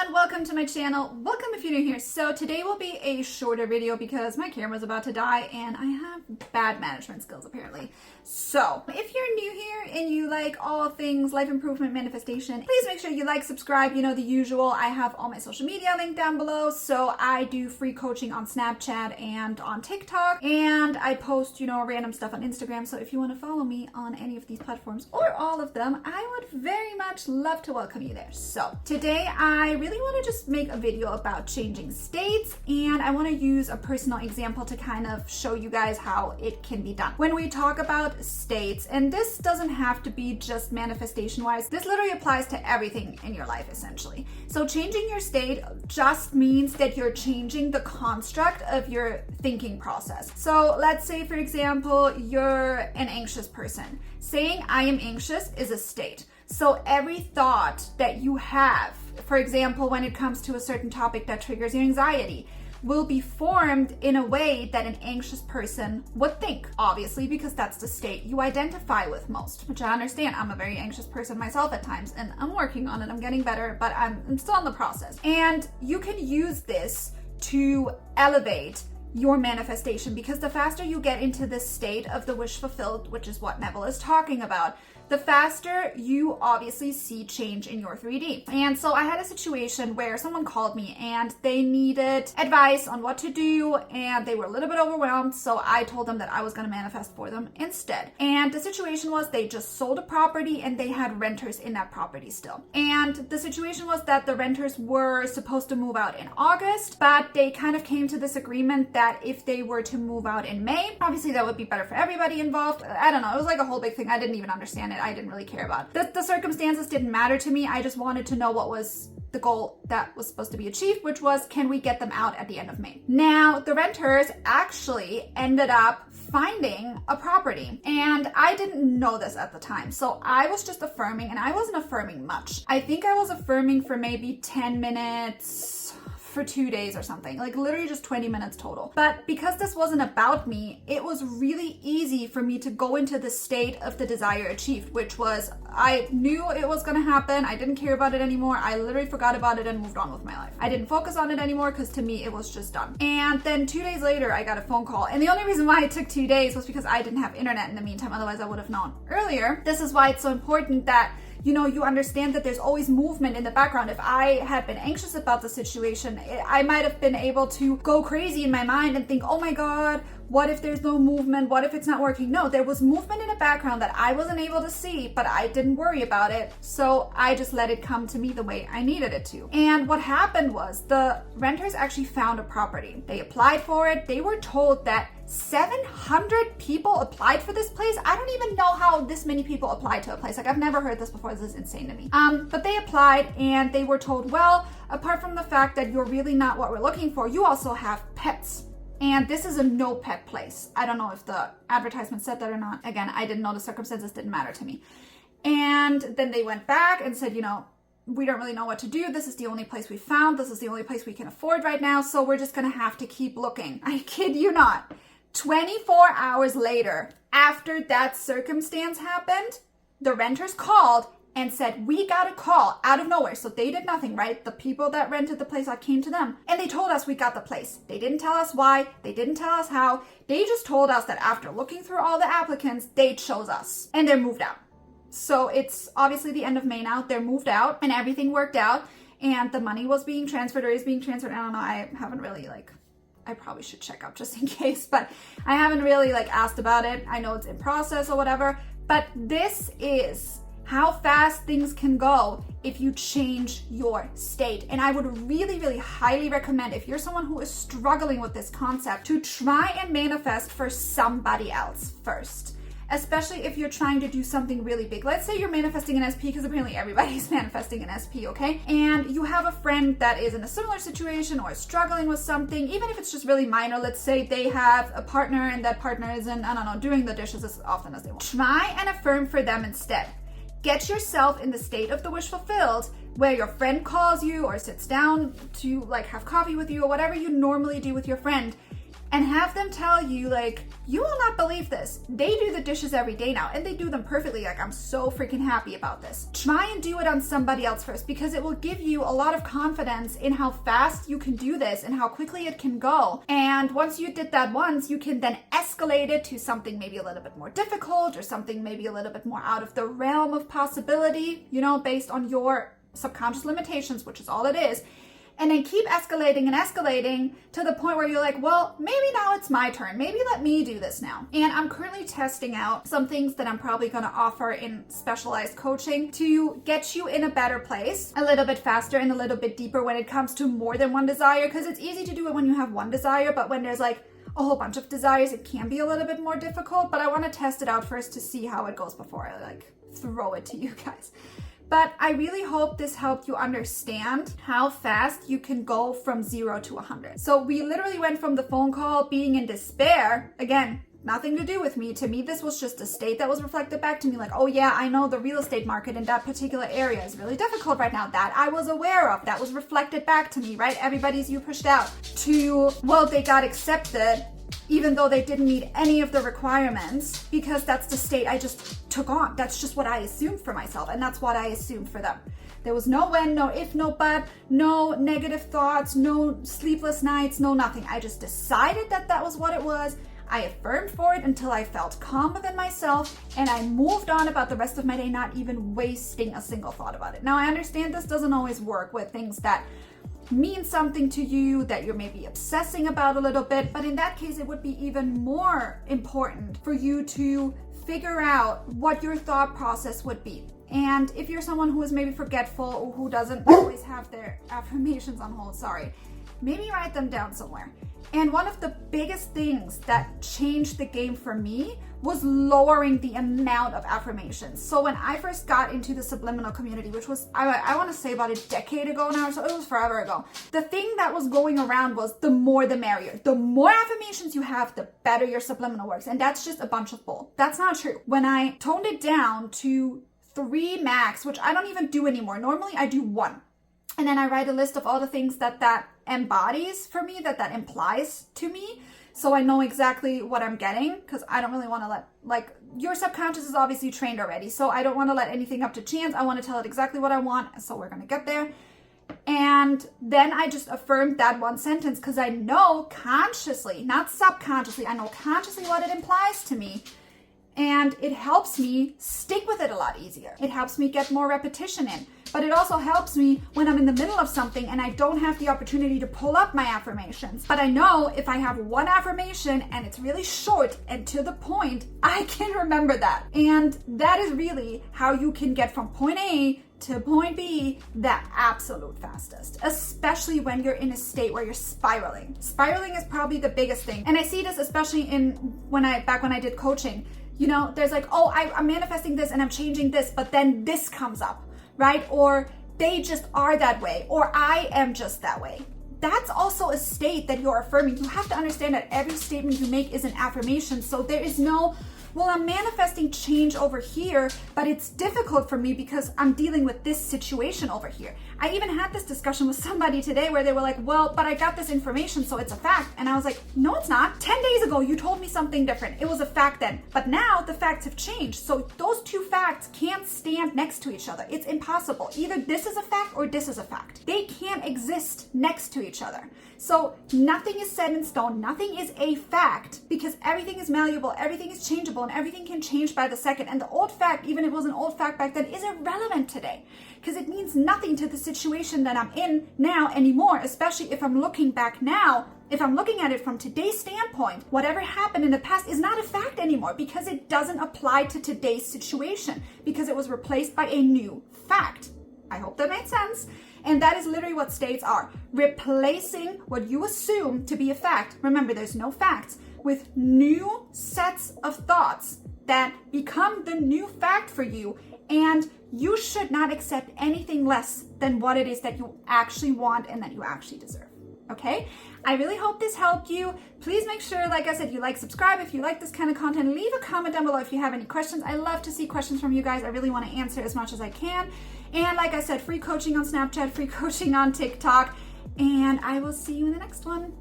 everyone, welcome to my channel. Welcome if you're new here. So today will be a shorter video because my camera's about to die and I have bad management skills apparently. So if you're new here and you like all things life improvement manifestation, please make sure you like, subscribe, you know, the usual. I have all my social media linked down below. So I do free coaching on Snapchat and on TikTok, and I post, you know, random stuff on Instagram. So if you want to follow me on any of these platforms or all of them, I would very much love to welcome you there. So today I really want to just make a video about changing states, and I want to use a personal example to kind of show you guys how it can be done. When we talk about states, and this doesn't have to be just manifestation wise, this literally applies to everything in your life essentially. So changing your state just means that you're changing the construct of your thinking process. So let's say, for example, you're an anxious person. Saying I am anxious is a state. So every thought that you have, for example, when it comes to a certain topic that triggers your anxiety, will be formed in a way that an anxious person would think, obviously, because that's the state you identify with most, which I understand. I'm a very anxious person myself at times, and I'm working on it. I'm getting better, but I'm still in the process. And you can use this to elevate your manifestation, because the faster you get into this state of the wish fulfilled, which is what Neville is talking about, the faster you obviously see change in your 3D. And so I had a situation where someone called me and they needed advice on what to do, and they were a little bit overwhelmed. So I told them that I was going to manifest for them instead. And the situation was they just sold a property and they had renters in that property still. And the situation was that the renters were supposed to move out in August, but they kind of came to this agreement that if they were to move out in May, obviously that would be better for everybody involved. I don't know. It was like a whole big thing. I didn't even understand it. I didn't really care about it. The circumstances didn't matter to me. I just wanted to know what was the goal that was supposed to be achieved, which was, can we get them out at the end of May? Now, the renters actually ended up finding a property, and I didn't know this at the time. So I was just affirming, and I wasn't affirming much. I think I was affirming for maybe 10 minutes for 2 days or something, like literally just 20 minutes total. But because this wasn't about me, it was really easy for me to go into the state of the desire achieved, which was, I knew it was going to happen. I didn't care about it anymore. I literally forgot about it and moved on with my life. I didn't focus on it anymore because to me it was just done. And then 2 days later I got a phone call, and the only reason why it took 2 days was because I didn't have internet in the meantime. Otherwise I would have known earlier. This is why it's so important that you understand that there's always movement in the background. If I had been anxious about the situation, I might have been able to go crazy in my mind and think, oh my God, what if there's no movement? What if it's not working? No, there was movement in the background that I wasn't able to see, but I didn't worry about it. So I just let it come to me the way I needed it to. And what happened was the renters actually found a property. They applied for it. They were told that 700 people applied for this place. I don't even know how this many people applied to a place. Like, I've never heard this before. This is insane to me. But they applied and they were told, well, apart from the fact that you're really not what we're looking for, you also have pets. And this is a no pet place. I don't know if the advertisement said that or not. Again, I didn't know. The circumstances didn't matter to me. And then they went back and said, we don't really know what to do. This is the only place we found. This is the only place we can afford right now. So we're just going to have to keep looking. I kid you not. 24 hours later, after that circumstance happened, the renters called and said, we got a call out of nowhere. So they did nothing, right? The people that rented the place came to them and they told us we got the place. They didn't tell us why. They didn't tell us how. They just told us that after looking through all the applicants, they chose us and they're moved out. So it's obviously the end of May now. They're moved out and everything worked out, and the money was being transferred or is being transferred. I don't know. I haven't really I probably should check up just in case, but I haven't really asked about it. I know it's in process or whatever, but this is how fast things can go if you change your state. And I would really, really highly recommend, if you're someone who is struggling with this concept, to try and manifest for somebody else first. Especially if you're trying to do something really big. Let's say you're manifesting an SP, because apparently everybody's manifesting an SP, okay? And you have a friend that is in a similar situation or is struggling with something, even if it's just really minor. Let's say they have a partner and that partner isn't, I don't know, doing the dishes as often as they want. Try and affirm for them instead. Get yourself in the state of the wish fulfilled, where your friend calls you or sits down to have coffee with you or whatever you normally do with your friend. and have them tell you, like, you will not believe this. They do the dishes every day now, and they do them perfectly. Like, I'm so freaking happy about this. Try and do it on somebody else first, because it will give you a lot of confidence in how fast you can do this and how quickly it can go. And once you did that once, you can then escalate it to something maybe a little bit more difficult, or something maybe a little bit more out of the realm of possibility, you know, based on your subconscious limitations, which is all it is. And then keep escalating and escalating to the point where you're like, well, maybe now it's my turn. Maybe let me do this now. And I'm currently testing out some things that I'm probably going to offer in specialized coaching to get you in a better place a little bit faster and a little bit deeper when it comes to more than one desire. Because it's easy to do it when you have one desire, but when there's like a whole bunch of desires, it can be a little bit more difficult. But I want to test it out first to see how it goes before I like throw it to you guys. But I really hope this helped you understand how fast you can go from 0 to 100. So we literally went from the phone call being in despair, again, nothing to do with me. To me, this was just a state that was reflected back to me, like, oh yeah, I know the real estate market in that particular area is really difficult right now. That I was aware of, that was reflected back to me, right? Everybody's you pushed out to, well, they got accepted even though they didn't meet any of the requirements, because that's the state I just took on. That's just what I assumed for myself, and that's what I assumed for them. There was no when, no if, no but, no negative thoughts, no sleepless nights, no nothing. I just decided that that was what it was. I affirmed for it until I felt calm within myself, and I moved on about the rest of my day, not even wasting a single thought about it. Now, I understand this doesn't always work with things that mean something to you, that you're maybe obsessing about a little bit, but in that case, it would be even more important for you to figure out what your thought process would be. And if you're someone who is maybe forgetful or who doesn't always have their affirmations on hold, maybe write them down somewhere. And one of the biggest things that changed the game for me was lowering the amount of affirmations. So when I first got into the subliminal community, which was, I want to say about a decade ago now, so it was forever ago, the thing that was going around was the more the merrier. The more affirmations you have, the better your subliminal works. And that's just a bunch of bull. That's not true. When I toned it down to 3 max, which I don't even do anymore. Normally I do 1. And then I write a list of all the things that embodies for me, that implies to me. So I know exactly what I'm getting, because I don't really want to let, your subconscious is obviously trained already. So I don't want to let anything up to chance. I want to tell it exactly what I want. So we're going to get there. And then I just affirmed that one sentence, because I know consciously, not subconsciously, I know consciously what it implies to me. And it helps me stick with it a lot easier. It helps me get more repetition in. But it also helps me when I'm in the middle of something and I don't have the opportunity to pull up my affirmations. But I know if I have one affirmation and it's really short and to the point, I can remember that. And that is really how you can get from point A to point B the absolute fastest, especially when you're in a state where you're spiraling. Spiraling is probably the biggest thing. And I see this especially back when I did coaching. You know, there's like, oh, I'm manifesting this and I'm changing this, but then this comes up, right? Or they just are that way, or I am just that way. That's also a state that you're affirming. You have to understand that every statement you make is an affirmation. So there is no, well, I'm manifesting change over here, but it's difficult for me because I'm dealing with this situation over here. I even had this discussion with somebody today where they were like, well, but I got this information, so it's a fact. And I was like, no, it's not. 10 days ago, you told me something different. It was a fact then. But now the facts have changed. So those two facts can't stand next to each other. It's impossible. Either this is a fact or this is a fact. They can't exist next to each other. So nothing is set in stone. Nothing is a fact, because everything is malleable, everything is changeable, and everything can change by the second. And the old fact, even if it was an old fact back then, is irrelevant today, because it means nothing to the situation that I'm in now anymore, especially if I'm looking back now. If I'm looking at it from today's standpoint, whatever happened in the past is not a fact anymore, because it doesn't apply to today's situation, because it was replaced by a new fact. I hope that made sense. And that is literally what states are. Replacing what you assume to be a fact. Remember, there's no facts. With new sets of thoughts that become the new fact for you. And you should not accept anything less than what it is that you actually want and that you actually deserve. Okay? I really hope this helped you. Please make sure, like I said, you subscribe if you like this kind of content. Leave a comment down below if you have any questions. I love to see questions from you guys. I really want to answer as much as I can. And like I said, free coaching on Snapchat, free coaching on TikTok, and I will see you in the next one.